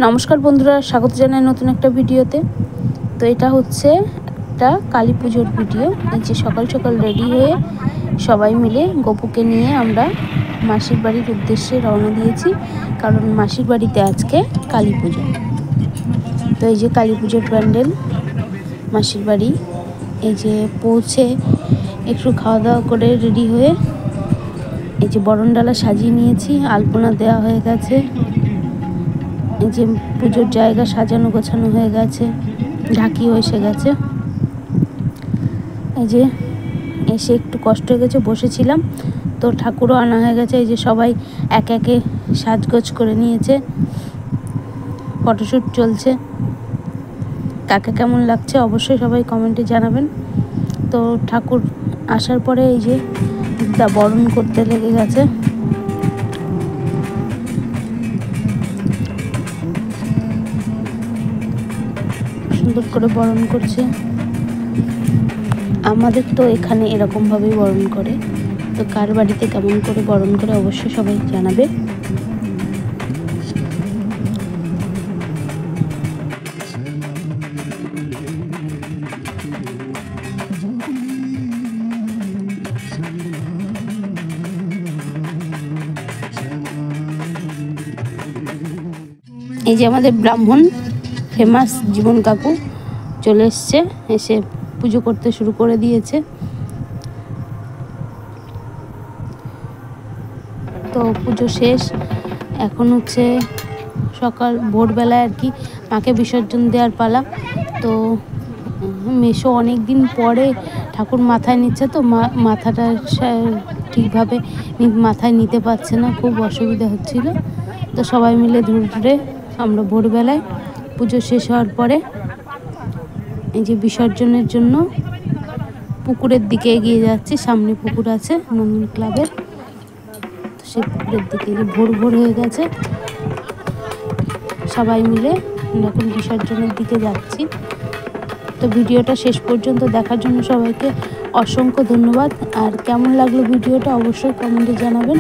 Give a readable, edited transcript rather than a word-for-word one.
নমস্কার বন্ধুরা, স্বাগত জানাই নতুন একটা ভিডিওতে। তো এটা হচ্ছে একটা কালী পুজোর ভিডিও। এই যে সকাল সকাল রেডি হয়ে সবাই মিলে গপুকে নিয়ে আমরা মাসির বাড়ির উদ্দেশ্যে রওনা দিয়েছি, কারণ মাসির বাড়িতে আজকে কালী পুজো। তো এই যে কালী পুজোর প্যান্ডেল মাসির বাড়ি। এই যে পৌঁছে একটু খাওয়া দাওয়া করে রেডি হয়ে এই যে বরণডালা সাজিয়ে নিয়েছি, আলপনা দেওয়া হয়ে গেছে। এই যে পুজোর জায়গা সাজানো গোছানো হয়ে গেছে, ঢাকিও এসে গেছে। এই যে এসে একটু কষ্ট হয়ে গেছে, বসেছিলাম তো ঠাকুরও আনা হয়ে গেছে। এই যে সবাই এক একে সাজগোজ করে নিয়েছে, ফটোশ্যুট চলছে। কাকে কেমন লাগছে অবশ্যই সবাই কমেন্টে জানাবেন। তো ঠাকুর আসার পরে এই যে বরণ করতে লেগে গেছে। সুন্দর করে বরণ করছে। আমাদের তো এখানে এরকমভাবেই বরণ করে, তো কার বাড়িতে কেমন করে বরণ করে অবশ্যই সবাই জানাবে। এই যে আমাদের ব্রাহ্মণ ফেমাস জীবন কাকু চলে এসছে, এসে পুজো করতে শুরু করে দিয়েছে। তো পুজো শেষ, এখন হচ্ছে সকাল ভোরবেলায় আর কি মাকে বিসর্জন দেওয়ার পালা। তো মেশো অনেক দিন পরে ঠাকুর মাথায় নিচ্ছে, তো মাথাটা ঠিকভাবে মাথায় নিতে পারছে না, খুব অসুবিধা হচ্ছিল। তো সবাই মিলে ধরে আমরা ভোরবেলায় পুজো শেষ হওয়ার পরে এই যে বিসর্জনের জন্য পুকুরের দিকে এগিয়ে যাচ্ছি। সামনে পুকুর আছে নন্দন ক্লাবের, তো সেই পুকুরের দিকে ভোর ভোর হয়ে গেছে, সবাই মিলে এখন বিসর্জনের দিকে যাচ্ছি। তো ভিডিওটা শেষ পর্যন্ত দেখার জন্য সবাইকে অসংখ্য ধন্যবাদ। আর কেমন লাগলো ভিডিওটা অবশ্যই কমেন্টে জানাবেন।